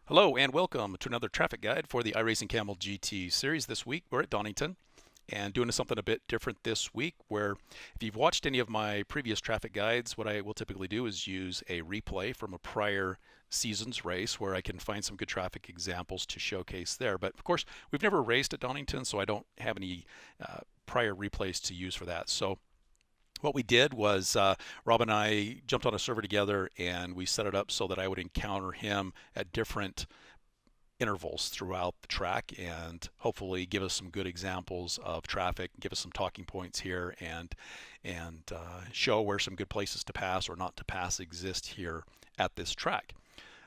Hello and welcome to another traffic guide for the iRacing Camel GT series. This week we're at Donington and doing something a bit different this week, where if you've watched any of my previous traffic guides, what I will typically do is use a replay from a prior season's race where I can find some good traffic examples to showcase there. But of course, we've never raced at Donington, so I don't have any prior replays to use for that. So what we did was Rob and I jumped on a server together and we set it up so that I would encounter him at different intervals throughout the track and hopefully give us some good examples of traffic, give us some talking points here, and show where some good places to pass or not to pass exist here at this track.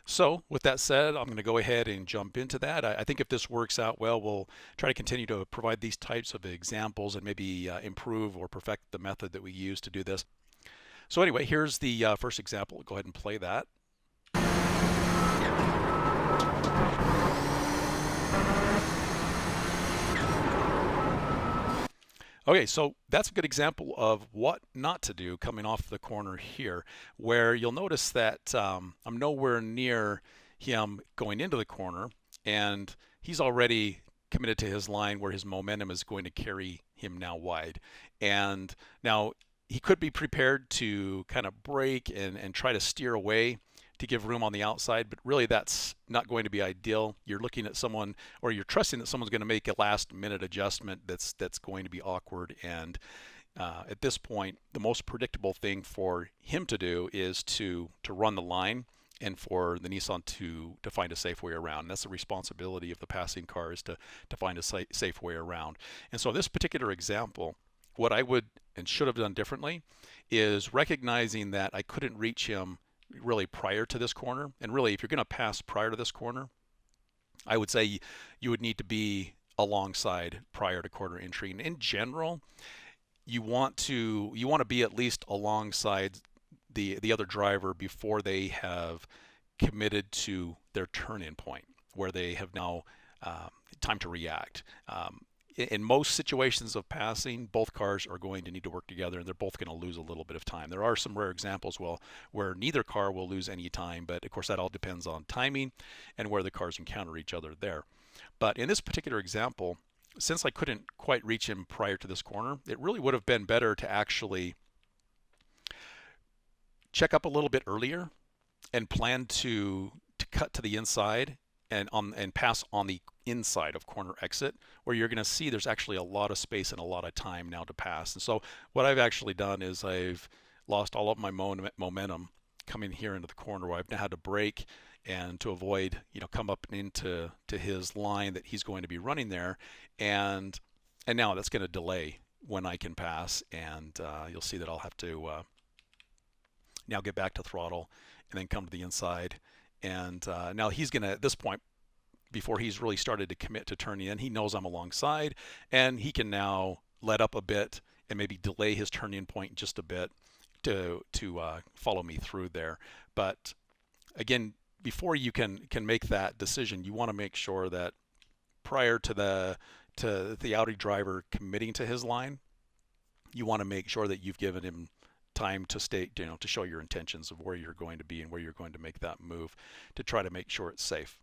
So with that said, I'm going to go ahead and jump into that. I think if this works out well, we'll try to continue to provide these types of examples and maybe improve or perfect the method that we use to do this. So anyway, here's the first example. Go ahead and play that. Okay, so that's a good example of what not to do coming off the corner here, where you'll notice that I'm nowhere near him going into the corner, and he's already committed to his line where his momentum is going to carry him now wide. And now he could be prepared to kind of brake and try to steer away to give room on the outside, but really that's not going to be ideal. You're looking at someone, or you're trusting that someone's going to make a last minute adjustment that's going to be awkward. And at this point, the most predictable thing for him to do is to run the line and for the Nissan to find a safe way around. And that's the responsibility of the passing car, is to find a safe way around. And so this particular example, what I would and should have done differently is recognizing that I couldn't reach him really prior to this corner. And really, if you're going to pass prior to this corner, I would say you would need to be alongside prior to corner entry. And in general, you want to be at least alongside the other driver before they have committed to their turn-in point, where they have now time to react. In most situations of passing, both cars are going to need to work together, and they're both going to lose a little bit of time. There are some rare examples where neither car will lose any time, but of course that all depends on timing and where the cars encounter each other there. But in this particular example, since I couldn't quite reach him prior to this corner, it really would have been better to actually check up a little bit earlier and plan to cut to the inside and pass on the inside of corner exit, where you're going to see there's actually a lot of space and a lot of time now to pass. And so what I've actually done is I've lost all of my momentum coming here into the corner, where I've now had to brake and to avoid, come up into his line that he's going to be running there, and now that's going to delay when I can pass, and you'll see that I'll have to now get back to throttle and then come to the inside. And now he's going to, at this point, before he's really started to commit to turning in, he knows I'm alongside, and he can now let up a bit and maybe delay his turn-in point just a bit to follow me through there. But again, before you can make that decision, you want to make sure that prior to the Audi driver committing to his line, you want to make sure that you've given him time to state, to show your intentions of where you're going to be and where you're going to make that move to try to make sure it's safe.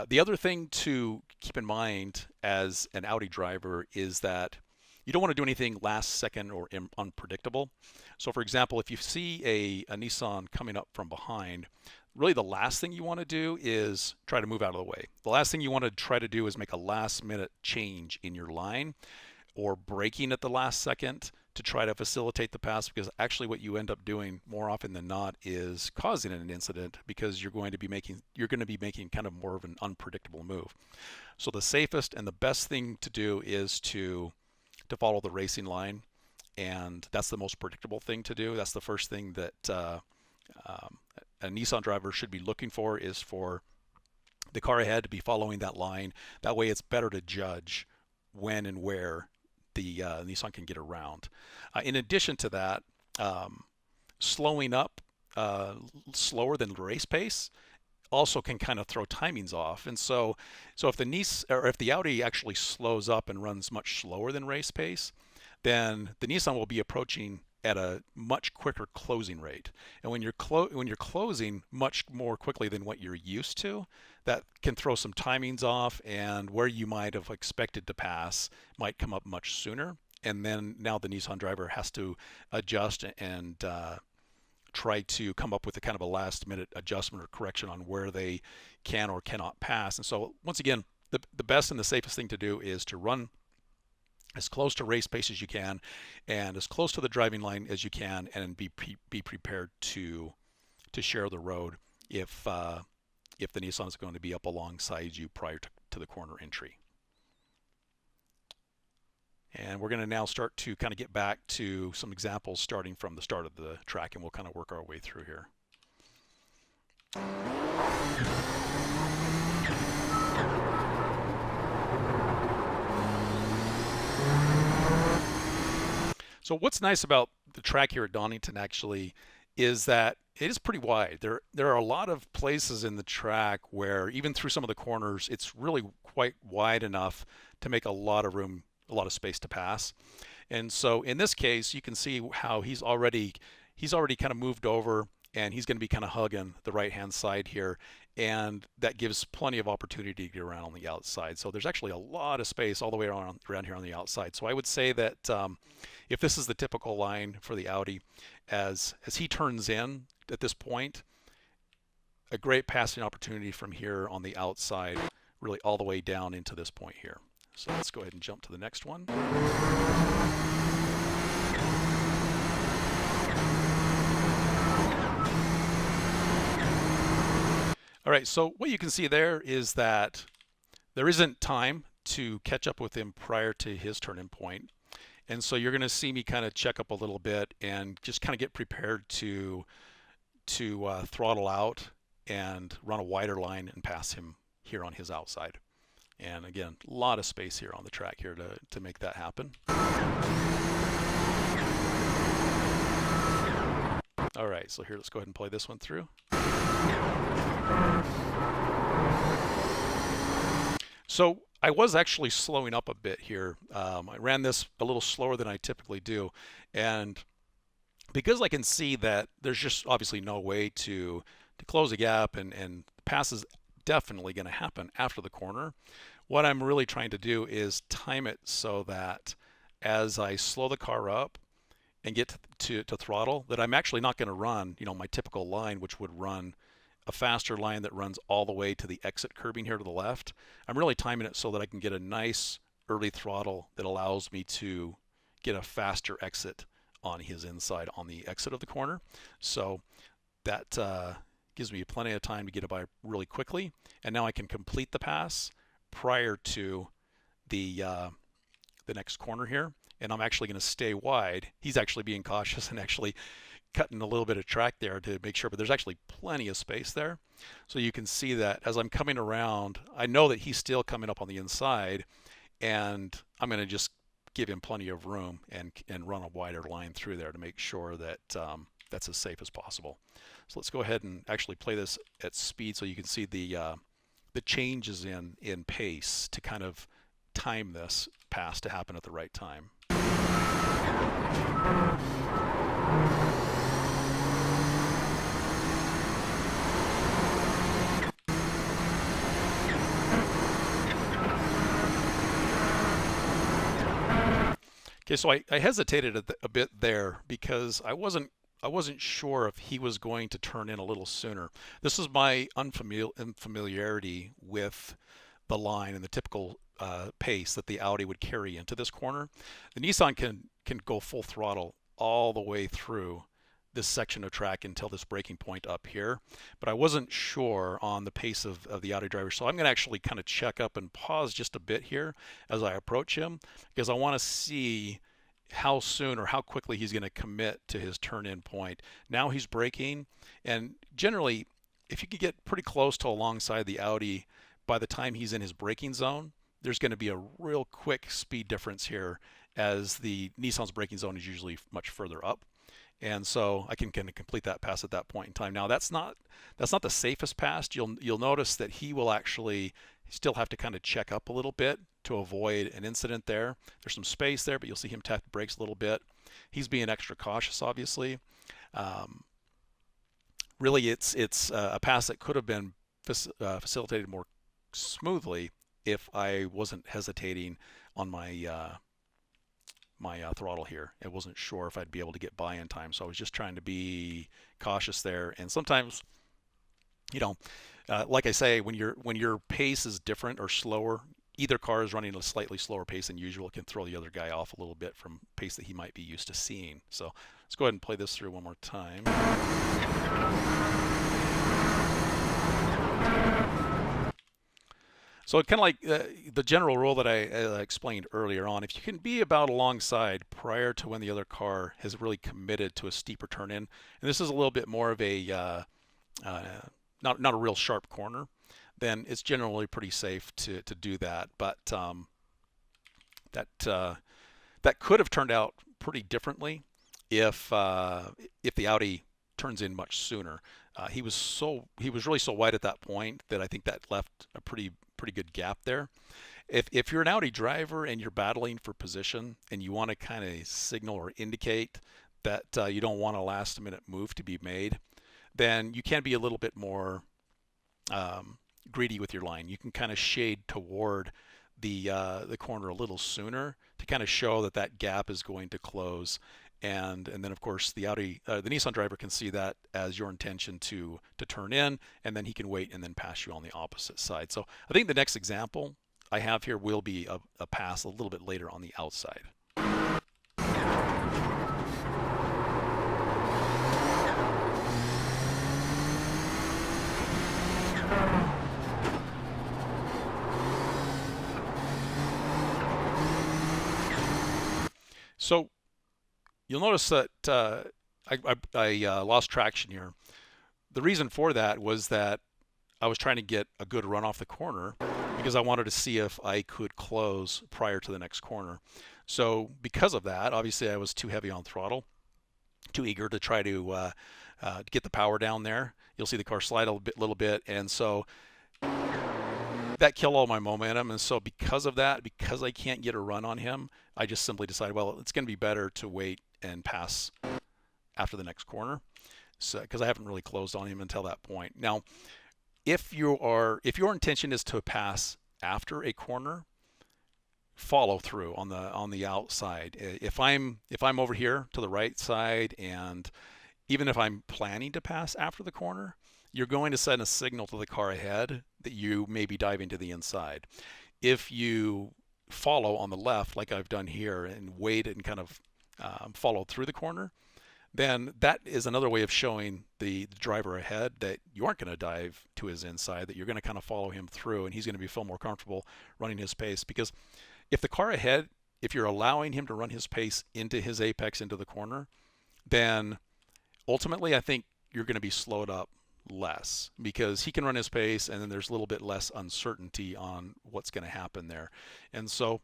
The other thing to keep in mind as an Audi driver is that you don't want to do anything last second or unpredictable. So for example, if you see a Nissan coming up from behind, really the last thing you want to do is try to move out of the way. The last thing you want to try to do is make a last minute change in your line or braking at the last second to try to facilitate the pass, because actually what you end up doing more often than not is causing an incident, because you're going to be making kind of more of an unpredictable move. So the safest and the best thing to do is to follow the racing line, and that's the most predictable thing to do. That's the first thing that a Nissan driver should be looking for, is for the car ahead to be following that line. That way it's better to judge when and where the Nissan can get around. In addition to that, slowing up slower than race pace also can kind of throw timings off. And so if the Audi actually slows up and runs much slower than race pace, then the Nissan will be approaching at a much quicker closing rate. And when you're closing much more quickly than what you're used to, that can throw some timings off, and where you might have expected to pass might come up much sooner. And then now the Nissan driver has to adjust and try to come up with a kind of a last minute adjustment or correction on where they can or cannot pass. And so once again, the best and the safest thing to do is to run as close to race pace as you can and as close to the driving line as you can, and be prepared to share the road if the Nissan is going to be up alongside you prior to the corner entry. And we're going to now start to kind of get back to some examples starting from the start of the track, and we'll kind of work our way through here. So what's nice about the track here at Donington actually is that it is pretty wide. There are a lot of places in the track where even through some of the corners, it's really quite wide enough to make a lot of room, a lot of space to pass. And so in this case, you can see how he's already kind of moved over, and he's going to be kind of hugging the right-hand side here, and that gives plenty of opportunity to get around on the outside. So there's actually a lot of space all the way around here on the outside. So I would say that if this is the typical line for the Audi, as he turns in at this point, a great passing opportunity from here on the outside, really all the way down into this point here. So let's go ahead and jump to the next one. All right, so what you can see there is that there isn't time to catch up with him prior to his turn-in point. And so you're going to see me kind of check up a little bit and just kind of get prepared to throttle out and run a wider line and pass him here on his outside. And again, a lot of space here on the track here to make that happen. All right, so here, let's go ahead and play this one through. So I was actually slowing up a bit here. I ran this a little slower than I typically do. And because I can see that there's just obviously no way to close a gap, and the pass is definitely going to happen after the corner, what I'm really trying to do is time it so that as I slow the car up and get to throttle, that I'm actually not going to run, my typical line, which would run a faster line that runs all the way to the exit curbing here to the left. I'm really timing it so that I can get a nice early throttle that allows me to get a faster exit on his inside on the exit of the corner. So that gives me plenty of time to get it by really quickly. And now I can complete the pass prior to the next corner here. And I'm actually going to stay wide. He's actually being cautious and actually cutting a little bit of track there to make sure, but there's actually plenty of space there. So you can see that as I'm coming around, I know that he's still coming up on the inside, and I'm going to just give him plenty of room and run a wider line through there to make sure that that's as safe as possible. So let's go ahead and actually play this at speed so you can see the changes in pace to kind of time this pass to happen at the right time. Okay, so I hesitated a bit there because I wasn't sure if he was going to turn in a little sooner. This is my unfamiliarity with the line and the typical pace that the Audi would carry into this corner. The Nissan can go full throttle all the way through this section of track until this braking point up here, but I wasn't sure on the pace of the Audi driver, so I'm going to actually kind of check up and pause just a bit here as I approach him, because I want to see how soon or how quickly he's going to commit to his turn-in point. Now he's braking, and generally, if you can get pretty close to alongside the Audi, by the time he's in his braking zone, there's going to be a real quick speed difference here, as the Nissan's braking zone is usually much further up. And so I can kind of complete that pass at that point in time. Now that's not the safest pass. You'll notice that he will actually still have to kind of check up a little bit to avoid an incident there. There's some space there, but you'll see him tap the brakes a little bit. He's being extra cautious, obviously. Um, Really, it's a pass that could have been facilitated more smoothly if I wasn't hesitating on my throttle here. I wasn't sure if I'd be able to get by in time, so I was just trying to be cautious there. And sometimes, you know, like I say, when your pace is different or slower, either car is running at a slightly slower pace than usual, it can throw the other guy off a little bit from pace that he might be used to seeing. So let's go ahead and play this through one more time. So kind of like the general rule that I explained earlier on, if you can be about alongside prior to when the other car has really committed to a steeper turn in, and this is a little bit more of a uh, not a real sharp corner, then it's generally pretty safe to do that. But that could have turned out pretty differently if the Audi turns in much sooner. He was really so wide at that point that I think that left a pretty good gap there. If you're an Audi driver and you're battling for position and you want to kind of signal or indicate that you don't want a last minute move to be made, then you can be a little bit more greedy with your line. You can kind of shade toward the corner a little sooner to kind of show that that gap is going to close. And then of course the Nissan driver can see that as your intention to turn in, and then he can wait and then pass you on the opposite side. So I think the next example I have here will be a pass a little bit later on the outside. So you'll notice that I lost traction here. The reason for that was that I was trying to get a good run off the corner because I wanted to see if I could close prior to the next corner. So because of that, obviously I was too heavy on throttle, too eager to try to get the power down there. You'll see the car slide a little bit, and so that killed all my momentum. And so because of that, because I can't get a run on him, I just simply decided, well, it's going to be better to wait and pass after the next corner, so because I haven't really closed on him until that point. Now, if your intention is to pass after a corner, follow through on the outside. If I'm over here to the right side, and even if I'm planning to pass after the corner, you're going to send a signal to the car ahead that you may be diving to the inside. If you follow on the left, like I've done here, and wait and kind of follow through the corner, then that is another way of showing the driver ahead that you aren't going to dive to his inside, that you're going to kind of follow him through, and he's going to feel more comfortable running his pace. Because if the car ahead, if you're allowing him to run his pace into his apex, into the corner, then ultimately I think you're going to be slowed up less because he can run his pace, and then there's a little bit less uncertainty on what's going to happen there. And so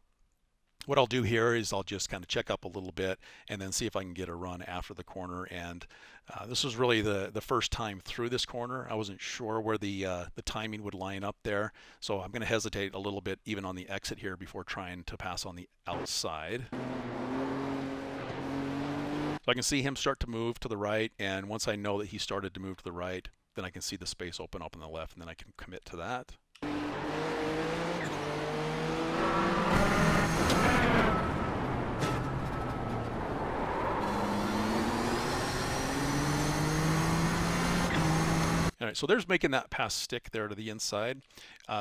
what I'll do here is I'll just kind of check up a little bit and then see if I can get a run after the corner. And this was really the first time through this corner. I wasn't sure where the timing would line up there, so I'm going to hesitate a little bit even on the exit here before trying to pass on the outside. So I can see him start to move to the right, and once I know that he started to move to the right, then I can see the space open up on the left, and then I can commit to that. All right, so there's making that pass stick there to the inside.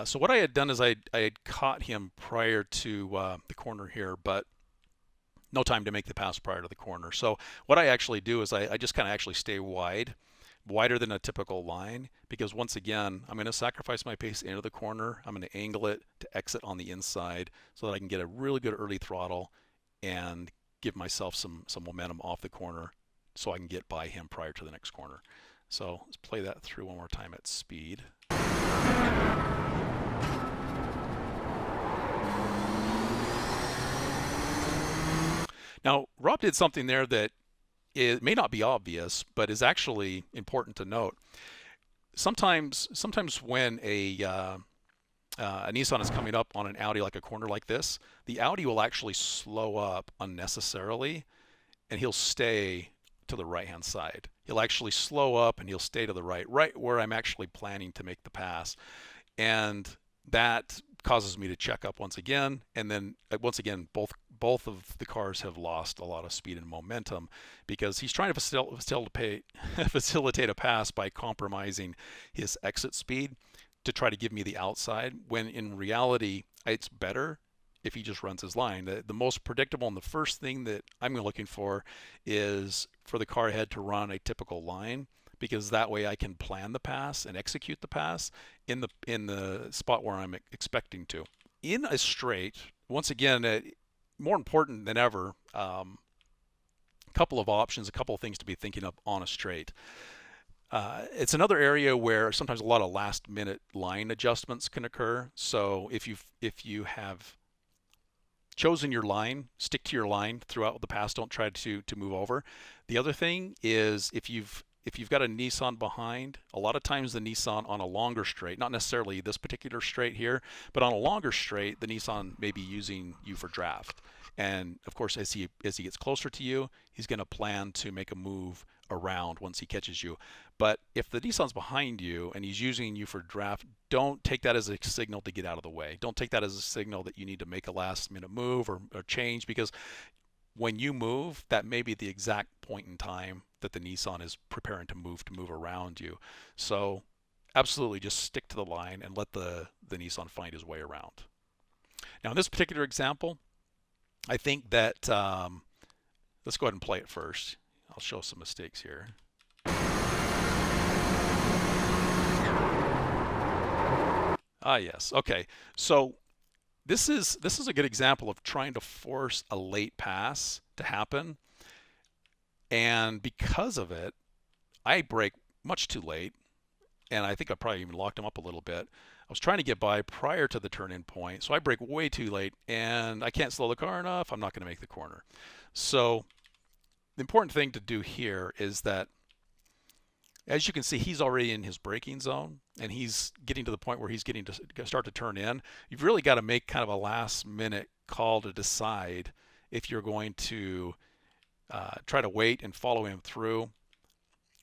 So what I had done is I had caught him prior to the corner here, but no time to make the pass prior to the corner. So what I actually do is I just kind of actually stay wider than a typical line, because once again, I'm going to sacrifice my pace into the corner. I'm going to angle it to exit on the inside so that I can get a really good early throttle and give myself some momentum off the corner so I can get by him prior to the next corner. So let's play that through one more time at speed. Now, Rob did something there that it may not be obvious, but is actually important to note. Sometimes when a Nissan is coming up on an Audi, like a corner like this, the Audi will actually slow up unnecessarily and he'll stay to the right hand side. He'll actually slow up and he'll stay to the right where I'm actually planning to make the pass. And that causes me to check up once again, and then once again both of the cars have lost a lot of speed and momentum because he's trying to facilitate a pass by compromising his exit speed to try to give me the outside, when in reality it's better if he just runs his line. The most predictable and the first thing that I'm looking for is for the car ahead to run a typical line, because that way I can plan the pass and execute the pass in the spot where I'm expecting to. In a straight, once again, more important than ever, a couple of options, a couple of things to be thinking of on a straight. It's another area where sometimes a lot of last-minute line adjustments can occur. So if you have chosen your line, stick to your line throughout the pass. Don't try to move over. The other thing is if you've got a Nissan behind, a lot of times the Nissan on a longer straight, not necessarily this particular straight here, but on a longer straight, the Nissan may be using you for draft. And of course, as he gets closer to you, he's going to plan to make a move around once he catches you. But if the Nissan's behind you and he's using you for draft, don't take that as a signal to get out of the way. Don't take that as a signal that you need to make a last minute move or change, because when you move, that may be the exact point in time that the Nissan is preparing to move around you. So absolutely just stick to the line and let the Nissan find his way around. Now in this particular example, I think that, let's go ahead and play it first. I'll show some mistakes here. Ah, yes. Okay. So this is a good example of trying to force a late pass to happen. And because of it, I brake much too late. And I think I probably even locked him up a little bit. I was trying to get by prior to the turn-in point, so I brake way too late, and I can't slow the car enough. I'm not going to make the corner. So the important thing to do here is that, as you can see, he's already in his braking zone, and he's getting to the point where he's getting to start to turn in. You've really got to make kind of a last-minute call to decide if you're going to try to wait and follow him through,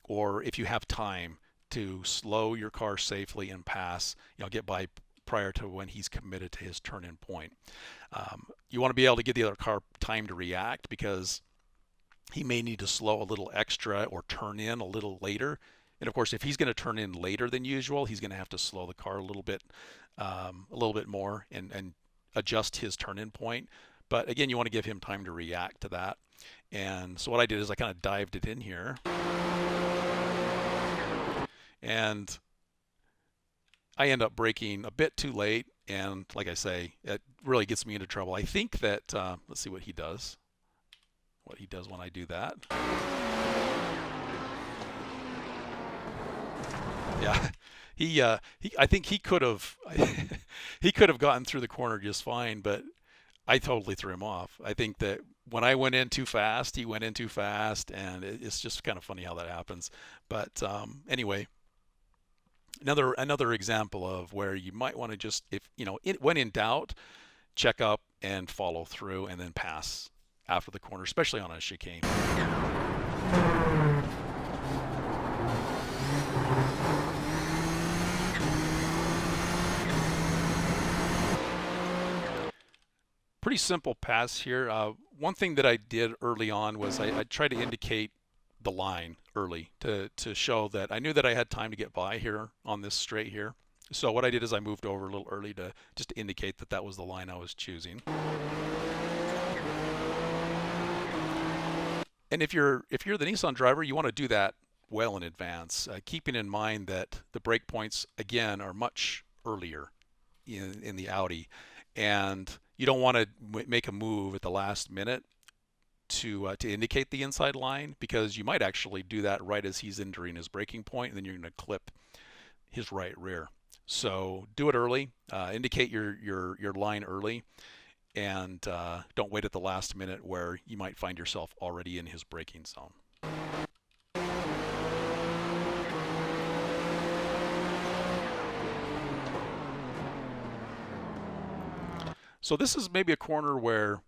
or if you have time to slow your car safely and pass, get by prior to when he's committed to his turn-in point. You want to be able to give the other car time to react, because he may need to slow a little extra or turn in a little later. And of course, if he's going to turn in later than usual, he's going to have to slow the car a little bit more and adjust his turn-in point. But again, you want to give him time to react to that. And so what I did is I kind of dived it in here. And I end up braking a bit too late, and like I say, it really gets me into trouble. I think that, let's see what he does when I do that. Yeah, I think he could have gotten through the corner just fine, but I totally threw him off. I think that when I went in too fast, he went in too fast, and it's just kind of funny how that happens. But anyway. Another example of where you might want to just, when in doubt, check up and follow through, and then pass after the corner, especially on a chicane. Pretty simple pass here. One thing that I did early on was I tried to indicate the line early to show that I knew that I had time to get by here on this straight here. So what I did is I moved over a little early to just to indicate that that was the line I was choosing. And if you're the Nissan driver, you want to do that well in advance, keeping in mind that the brake points again are much earlier in the Audi, and you don't want to make a move at the last minute to indicate the inside line, because you might actually do that right as he's entering his braking point, and then you're going to clip his right rear. So do it early, indicate your line early, and don't wait at the last minute where you might find yourself already in his braking zone. So this is maybe a corner where,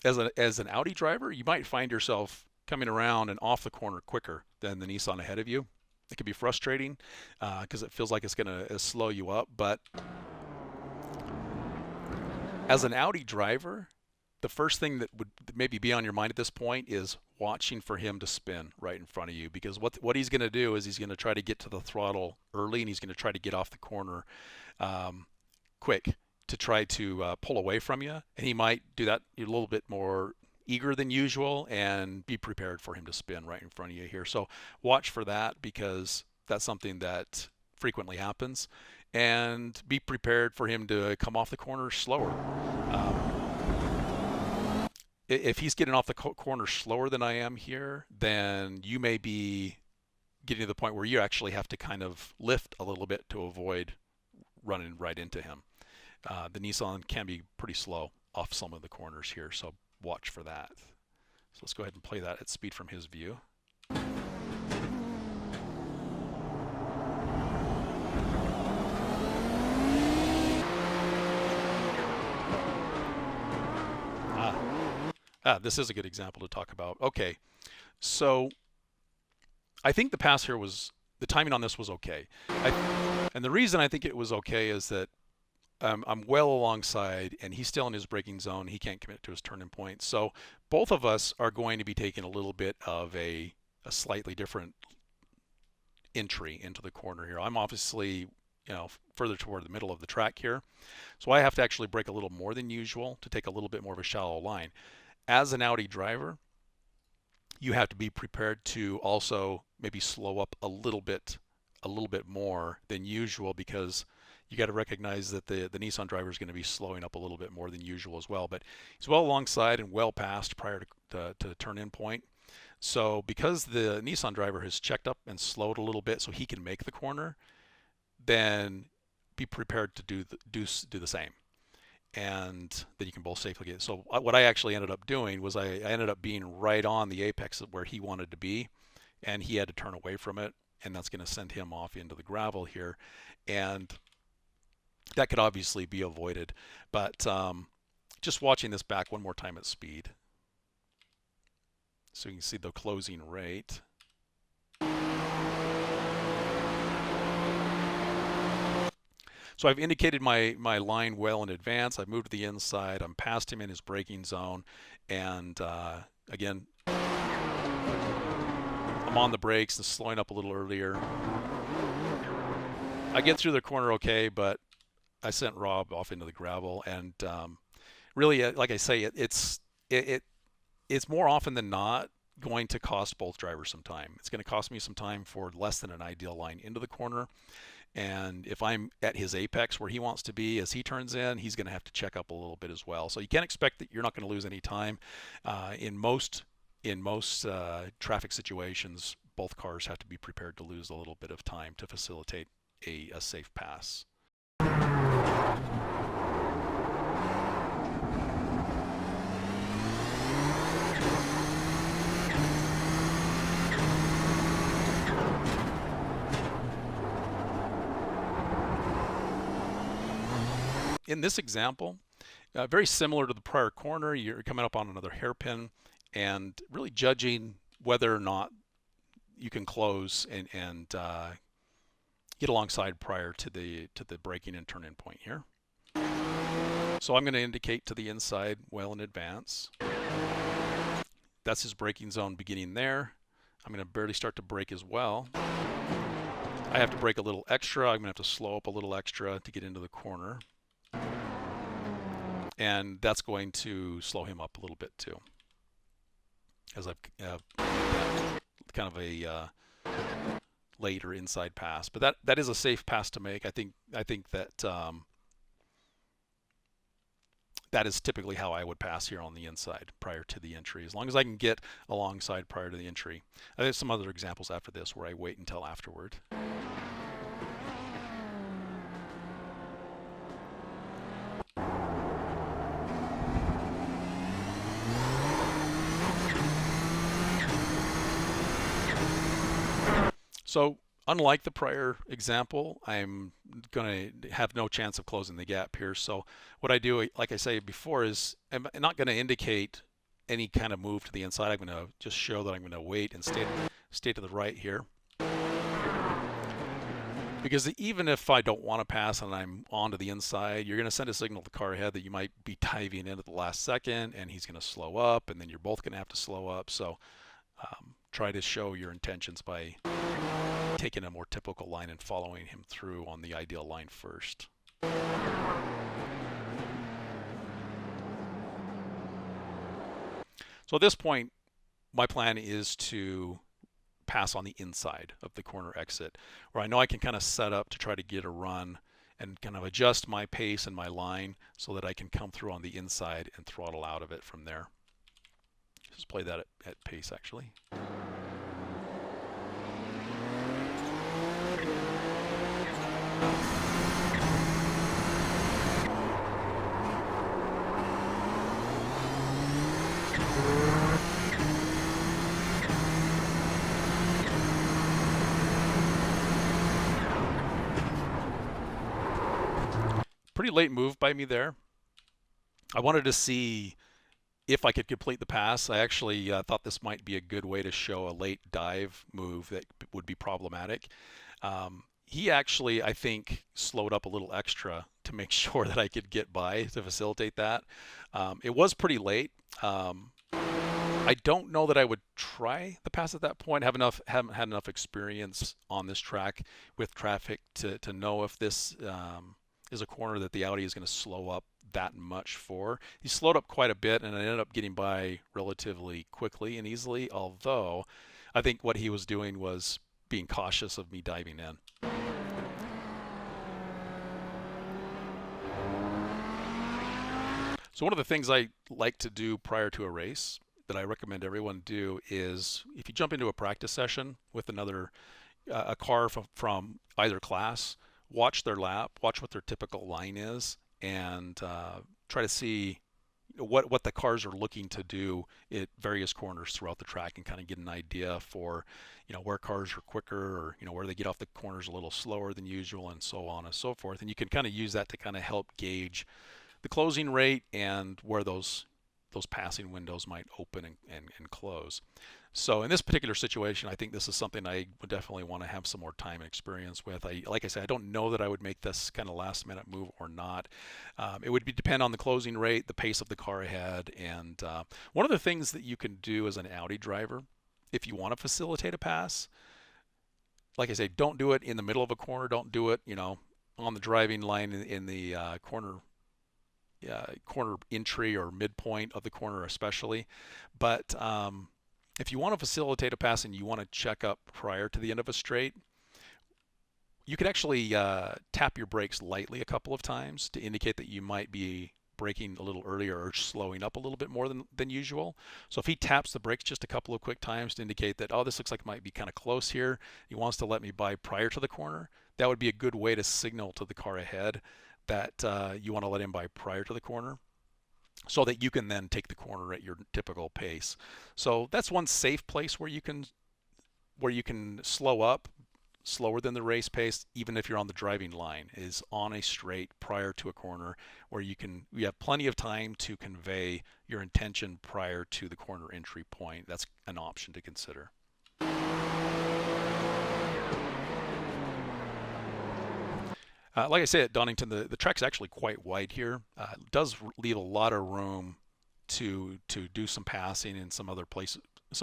as an Audi driver, you might find yourself coming around and off the corner quicker than the Nissan ahead of you. It can be frustrating because it feels like it's going to slow you up. But as an Audi driver, the first thing that would maybe be on your mind at this point is watching for him to spin right in front of you, because what he's going to do is he's going to try to get to the throttle early, and he's going to try to get off the corner quick to try to pull away from you. And he might do that a little bit more eager than usual, and be prepared for him to spin right in front of you here. So watch for that, because that's something that frequently happens, and be prepared for him to come off the corner slower. If he's getting off the corner slower than I am here, then you may be getting to the point where you actually have to kind of lift a little bit to avoid running right into him. The Nissan can be pretty slow off some of the corners here, so watch for that. So let's go ahead and play that at speed from his view. This is a good example to talk about. Okay, so I think the pass here the timing on this was okay. And the reason I think it was okay is that I'm well alongside, and he's still in his braking zone. He can't commit to his turning point. So both of us are going to be taking a little bit of a slightly different entry into the corner here. I'm obviously, further toward the middle of the track here. So I have to actually brake a little more than usual to take a little bit more of a shallow line. As an Audi driver, you have to be prepared to also maybe slow up a little bit more than usual, because you got to recognize that the Nissan driver is going to be slowing up a little bit more than usual as well. But he's well alongside and well past prior to the turn-in point. So because the Nissan driver has checked up and slowed a little bit so he can make the corner, then be prepared to do the same. And then you can both safely get. So what I actually ended up doing was I ended up being right on the apex of where he wanted to be, and he had to turn away from it, and that's going to send him off into the gravel here. And that could obviously be avoided, but just watching this back one more time at speed, so you can see the closing rate. So I've indicated my line well in advance. I've moved to the inside. I'm past him in his braking zone. And again, I'm on the brakes and slowing up a little earlier. I get through the corner okay, but I sent Rob off into the gravel. And really, like I say, it's more often than not going to cost both drivers some time. It's going to cost me some time for less than an ideal line into the corner. And if I'm at his apex where he wants to be as he turns in, he's going to have to check up a little bit as well. So you can't expect that you're not going to lose any time. In most traffic situations, both cars have to be prepared to lose a little bit of time to facilitate a safe pass. In this example, very similar to the prior corner, you're coming up on another hairpin and really judging whether or not you can close and get alongside prior to the braking and turn-in point here. So I'm going to indicate to the inside well in advance. That's his braking zone beginning there. I'm going to barely start to brake as well. I have to brake a little extra. I'm going to have to slow up a little extra to get into the corner. And that's going to slow him up a little bit too, as I've kind of a later inside pass. But that is a safe pass to make. I think that that is typically how I would pass here on the inside prior to the entry, as long as I can get alongside prior to the entry. I have some other examples after this where I wait until afterward. So unlike the prior example, I'm going to have no chance of closing the gap here. So what I do, like I say before, is I'm not going to indicate any kind of move to the inside. I'm going to just show that I'm going to wait and stay to the right here. Because even if I don't want to pass and I'm onto the inside, you're going to send a signal to the car ahead that you might be diving in at the last second, and he's going to slow up, and then you're both going to have to slow up. So try to show your intentions by taking a more typical line and following him through on the ideal line first. So at this point, my plan is to pass on the inside of the corner exit, where I know I can kind of set up to try to get a run and kind of adjust my pace and my line so that I can come through on the inside and throttle out of it from there. Just play that at pace, actually. Pretty late move by me there. I wanted to see if I could complete the pass. I actually thought this might be a good way to show a late dive move that would be problematic. He actually, I think, slowed up a little extra to make sure that I could get by to facilitate that. It was pretty late. I don't know that I would try the pass at that point. Haven't had enough experience on this track with traffic to know if this is a corner that the Audi is going to slow up that much for. He slowed up quite a bit, and I ended up getting by relatively quickly and easily, although I think what he was doing was being cautious of me diving in. So one of the things I like to do prior to a race that I recommend everyone do is, if you jump into a practice session with a car from either class, watch their lap, watch what their typical line is, and try to see what the cars are looking to do at various corners throughout the track, and kind of get an idea for where cars are quicker, or where they get off the corners a little slower than usual, and so on and so forth. And you can kind of use that to kind of help gauge the closing rate and where those passing windows might open and close. So in this particular situation, I think this is something I would definitely want to have some more time and experience with. Like I said, I don't know that I would make this kind of last minute move or not. It would depend on the closing rate, the pace of the car ahead, and one of the things that you can do as an Audi driver, if you want to facilitate a pass, like I say, don't do it in the middle of a corner. Don't do it, on the driving line in the corner entry or midpoint of the corner especially. But if you want to facilitate a pass and you want to check up prior to the end of a straight, you could actually tap your brakes lightly a couple of times to indicate that you might be braking a little earlier or slowing up a little bit more than usual. So if he taps the brakes just a couple of quick times to indicate that, oh, this looks like it might be kind of close here, he wants to let me by prior to the corner, that would be a good way to signal to the car ahead that you want to let him by prior to the corner, so that you can then take the corner at your typical pace. So that's one safe place where you can slow up slower than the race pace, even if you're on the driving line, is on a straight prior to a corner, where you have plenty of time to convey your intention prior to the corner entry point. That's an option to consider. Like I said, at Donington, the track's actually quite wide here. It does leave a lot of room to do some passing in some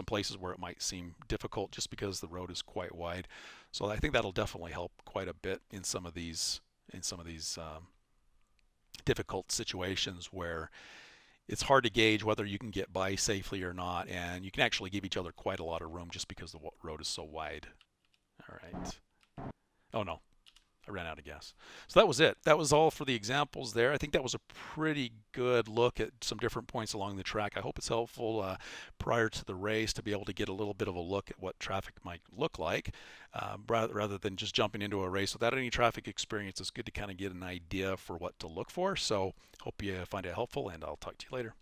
places where it might seem difficult, just because the road is quite wide. So I think that'll definitely help quite a bit in some of these difficult situations where it's hard to gauge whether you can get by safely or not, and you can actually give each other quite a lot of room just because the road is so wide. All right. Oh no. I ran out of gas. So that was it. That was all for the examples there. I think that was a pretty good look at some different points along the track. I hope it's helpful prior to the race to be able to get a little bit of a look at what traffic might look like, rather than just jumping into a race without any traffic experience. It's good to kind of get an idea for what to look for. So hope you find it helpful, and I'll talk to you later.